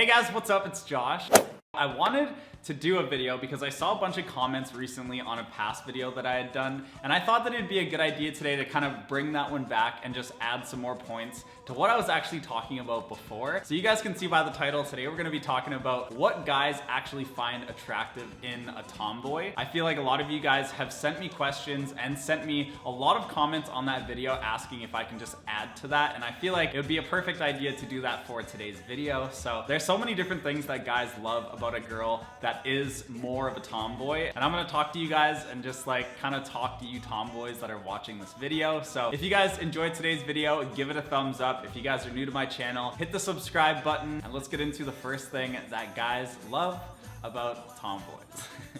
Hey guys, what's up? It's Josh. I wanted to do a video because I saw a bunch of comments recently on a past video that I had done, and I thought that it'd be a good idea today to kind of bring that one back and just add some more points to what I was actually talking about before. So you guys can see by the title, today we're gonna be talking about what guys actually find attractive in a tomboy. I feel like a lot of you guys have sent me questions and sent me a lot of comments on that video asking if I can just add to that, and I feel like it would be a perfect idea to do that for today's video. So there's so many different things that guys love about a girl that is more of a tomboy, and I'm gonna talk to you guys and just like kind of talk to you tomboys that are watching this video. So if you guys enjoyed today's video, give it a thumbs up. If you guys are new to my channel, hit the subscribe button, and let's get into the first thing that guys love about tomboys.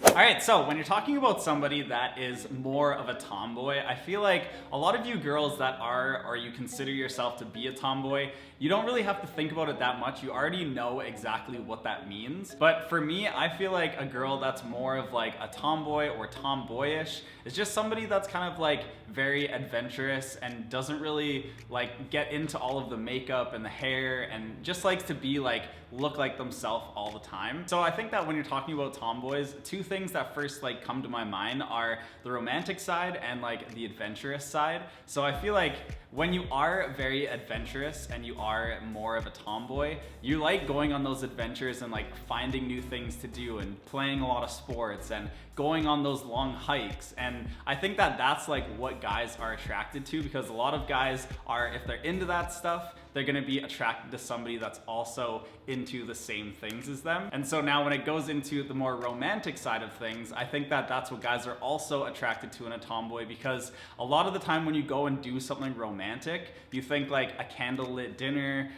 All right, so when you're talking about somebody that is more of a tomboy, I feel like a lot of you girls that are, or you consider yourself to be a tomboy, you don't really have to think about it that much. You already know exactly what that means. But for me, I feel like a girl that's more of like a tomboy or tomboyish is just somebody that's kind of like very adventurous and doesn't really like get into all of the makeup and the hair and just likes to be like, look like themselves all the time. So I think that when you're talking about tomboys, two things that first like come to my mind are the romantic side and like the adventurous side. So I feel like when you are very adventurous and you are more of a tomboy, you like going on those adventures and like finding new things to do and playing a lot of sports and going on those long hikes. And I think that that's like what guys are attracted to, because a lot of guys are, if they're into that stuff, they're gonna be attracted to somebody that's also into the same things as them. And so now when it goes into the more romantic side of things, I think that that's what guys are also attracted to in a tomboy, because a lot of the time when you go and do something romantic, you think like a candlelit dinner,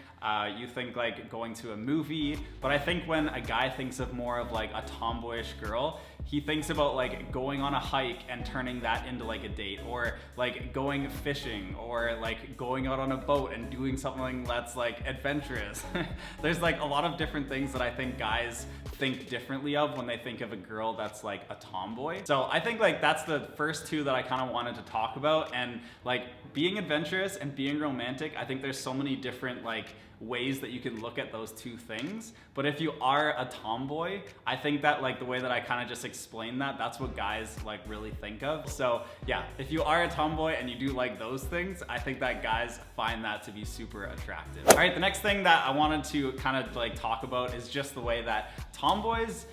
you think like going to a movie. But I think when a guy thinks of more of like a tomboyish girl, he thinks about like going on a hike and turning that into like a date, or like going fishing, or like going out on a boat and doing something that's like adventurous. There's like a lot of different things that I think guys think differently of when they think of a girl that's like a tomboy. So I think like that's the first two that I kind of wanted to talk about. And like being adventurous and being romantic, I think there's so many different like ways that you can look at those two things. But if you are a tomboy, I think that like the way that I kind of just explained that, that's what guys like really think of. So yeah, if you are a tomboy and you do like those things, I think that guys find that to be super attractive. All right, the next thing that I wanted to kind of like talk about is just the way that tomboys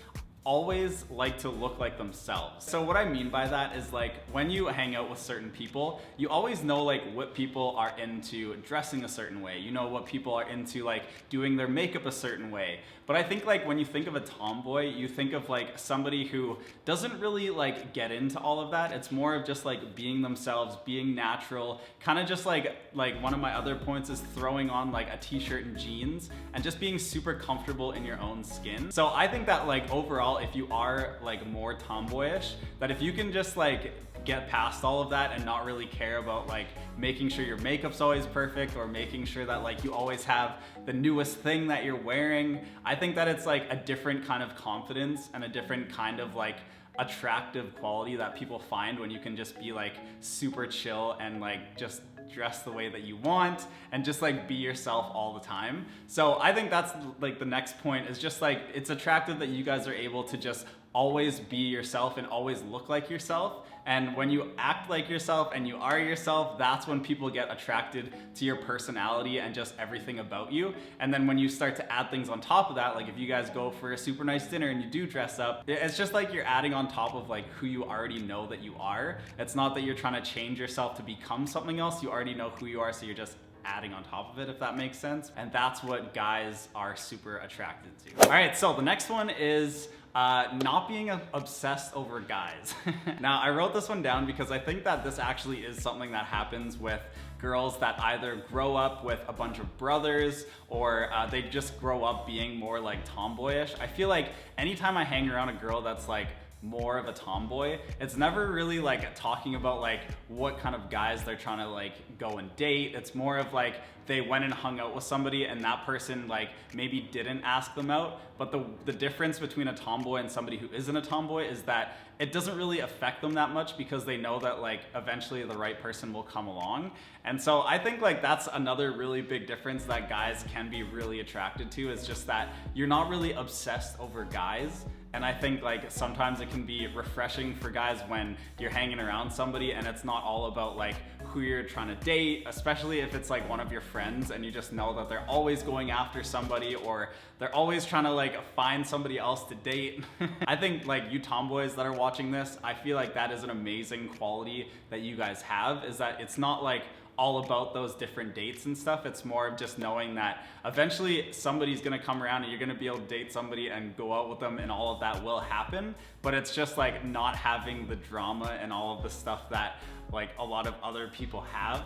always like to look like themselves. So what I mean by that is like when you hang out with certain people, you always know like what people are into dressing a certain way. You know what people are into like doing their makeup a certain way. But I think like when you think of a tomboy, you think of like somebody who doesn't really like get into all of that. It's more of just like being themselves, being natural, kind of just like one of my other points is throwing on like a t-shirt and jeans and just being super comfortable in your own skin. So I think that like overall, if you are like more tomboyish, that if you can just like get past all of that and not really care about like making sure your makeup's always perfect or making sure that like you always have the newest thing that you're wearing, I think that it's like a different kind of confidence and a different kind of like attractive quality that people find when you can just be like super chill and like just dress the way that you want and just like be yourself all the time. So I think that's like the next point, is just like it's attractive that you guys are able to just always be yourself and always look like yourself. And when you act like yourself and you are yourself, that's when people get attracted to your personality and just everything about you. And then when you start to add things on top of that, like if you guys go for a super nice dinner and you do dress up, it's just like you're adding on top of like who you already know that you are. It's not that you're trying to change yourself to become something else. You already know who you are, so you're just adding on top of it, if that makes sense. And that's what guys are super attracted to. All right, so the next one is not being obsessed over guys. Now, I wrote this one down because I think that this actually is something that happens with girls that either grow up with a bunch of brothers or they just grow up being more like tomboyish. I feel like anytime I hang around a girl that's like more of a tomboy, it's never really like talking about like what kind of guys they're trying to like go and date. It's more of like they went and hung out with somebody and that person like maybe didn't ask them out. But the difference between a tomboy and somebody who isn't a tomboy is that it doesn't really affect them that much because they know that like eventually the right person will come along. And so I think like that's another really big difference that guys can be really attracted to, is just that you're not really obsessed over guys. And I think like sometimes it can be refreshing for guys when you're hanging around somebody and it's not all about like who you're trying to date, especially if it's like one of your friends and you just know that they're always going after somebody or they're always trying to like find somebody else to date. I think like you tomboys that are watching this, I feel like that is an amazing quality that you guys have, is that it's not like all about those different dates and stuff. It's more of just knowing that eventually somebody's gonna come around and you're gonna be able to date somebody and go out with them and all of that will happen. But it's just like not having the drama and all of the stuff that like a lot of other people have.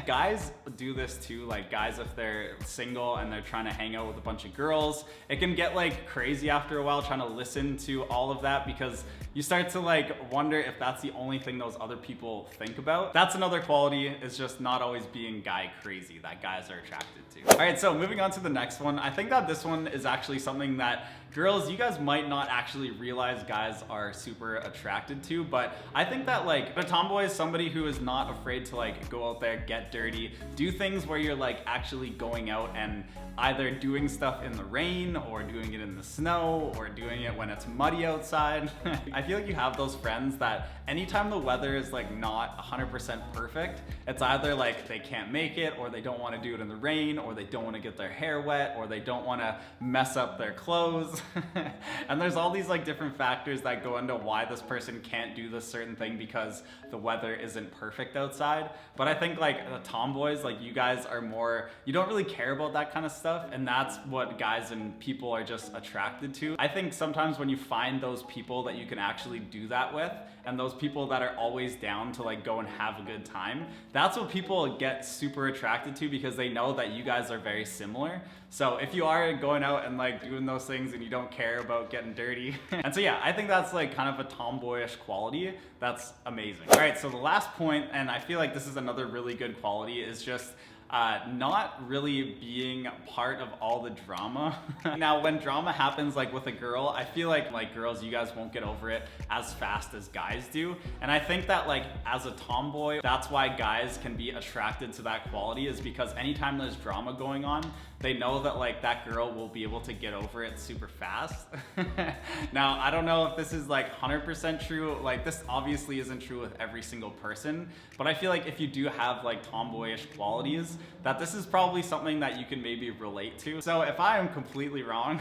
Guys do this too, like guys if they're single and they're trying to hang out with a bunch of girls, it can get like crazy after a while trying to listen to all of that because you start to like wonder if that's the only thing those other people think about. That's another quality, is just not always being guy crazy that guys are attracted to. All right, so moving on to the next one. I think that this one is actually something that girls, you guys might not actually realize guys are super attracted to, but I think that like a tomboy is somebody who is not afraid to like go out there, get dirty, do things where you're like actually going out and either doing stuff in the rain or doing it in the snow or doing it when it's muddy outside. I feel like you have those friends that anytime the weather is like not 100% perfect, it's either like they can't make it or they don't want to do it in the rain or they don't want to get their hair wet or they don't want to mess up their clothes. And there's all these like different factors that go into why this person can't do this certain thing because the weather isn't perfect outside. But I think like the tomboys, like you guys are more, you don't really care about that kind of stuff, and that's what guys and people are just attracted to. I think sometimes when you find those people that you can actually do that with, and those people that are always down to like go and have a good time, that's what people get super attracted to because they know that you guys are very similar. So if you are going out and like doing those things and you don't care about getting dirty. And so yeah, I think that's like kind of a tomboyish quality. That's amazing. All right, so the last point, and I feel like this is another really good quality, is just not really being part of all the drama. Now, when drama happens like with a girl, I feel like girls, you guys won't get over it as fast as guys do. And I think that like as a tomboy, that's why guys can be attracted to that quality, is because anytime there's drama going on, they know that like that girl will be able to get over it super fast. Now, I don't know if this is like 100% true. Like this obviously isn't true with every single person, but I feel like if you do have like tomboyish qualities, that this is probably something that you can maybe relate to. So if I am completely wrong,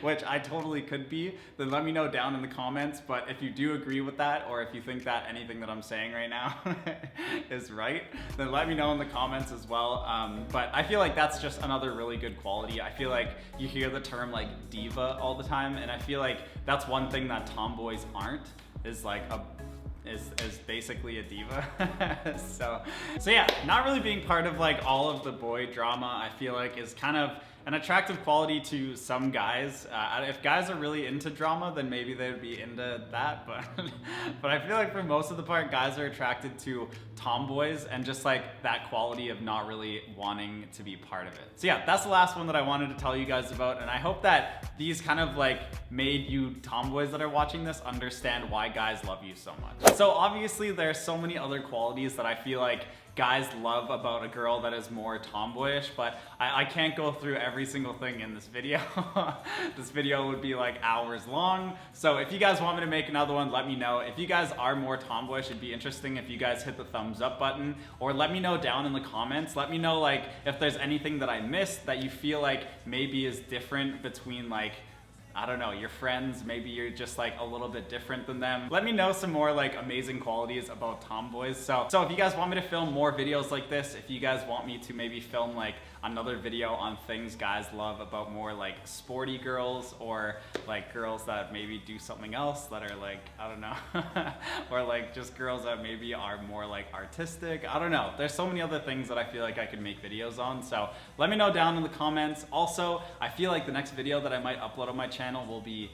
which I totally could be, then let me know down in the comments. But if you do agree with that, or if you think that anything that I'm saying right now is right, then let me know in the comments as well. But I feel like that's just another really good quality. I feel like you hear the term like diva all the time, and I feel like that's one thing that tomboys aren't, is like is basically a diva. so yeah, not really being part of like all of the boy drama, I feel like is kind of an attractive quality to some guys. If guys are really into drama, then maybe they would be into that, but I feel like for most of the part, guys are attracted to tomboys and just like that quality of not really wanting to be part of it. So yeah, that's the last one that I wanted to tell you guys about, and I hope that these kind of like made you tomboys that are watching this understand why guys love you so much. So obviously there's so many other qualities that I feel like guys love about a girl that is more tomboyish, but I can't go through every single thing in this video. This video would be like hours long. So if you guys want me to make another one, let me know. If you guys are more tomboyish, it'd be interesting if you guys hit the thumbs up button, or let me know down in the comments. Let me know like if there's anything that I missed that you feel like maybe is different between like, I don't know, your friends, maybe you're just like a little bit different than them. Let me know some more like amazing qualities about tomboys. So if you guys want me to film more videos like this, if you guys want me to maybe film like another video on things guys love about more like sporty girls, or like girls that maybe do something else that are like, I don't know, or like just girls that maybe are more like artistic, I don't know. There's so many other things that I feel like I could make videos on, so let me know down in the comments. Also, I feel like the next video that I might upload on my channel will be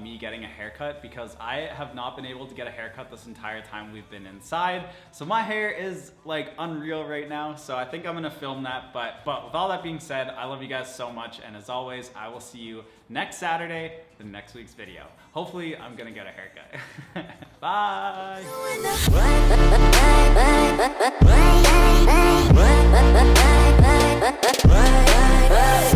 me getting a haircut, because I have not been able to get a haircut this entire time we've been inside. So my hair is like unreal right now. So I think I'm gonna film that. But with all that being said, I love you guys so much. And as always, I will see you next Saturday in next week's video. Hopefully I'm gonna get a haircut. Bye.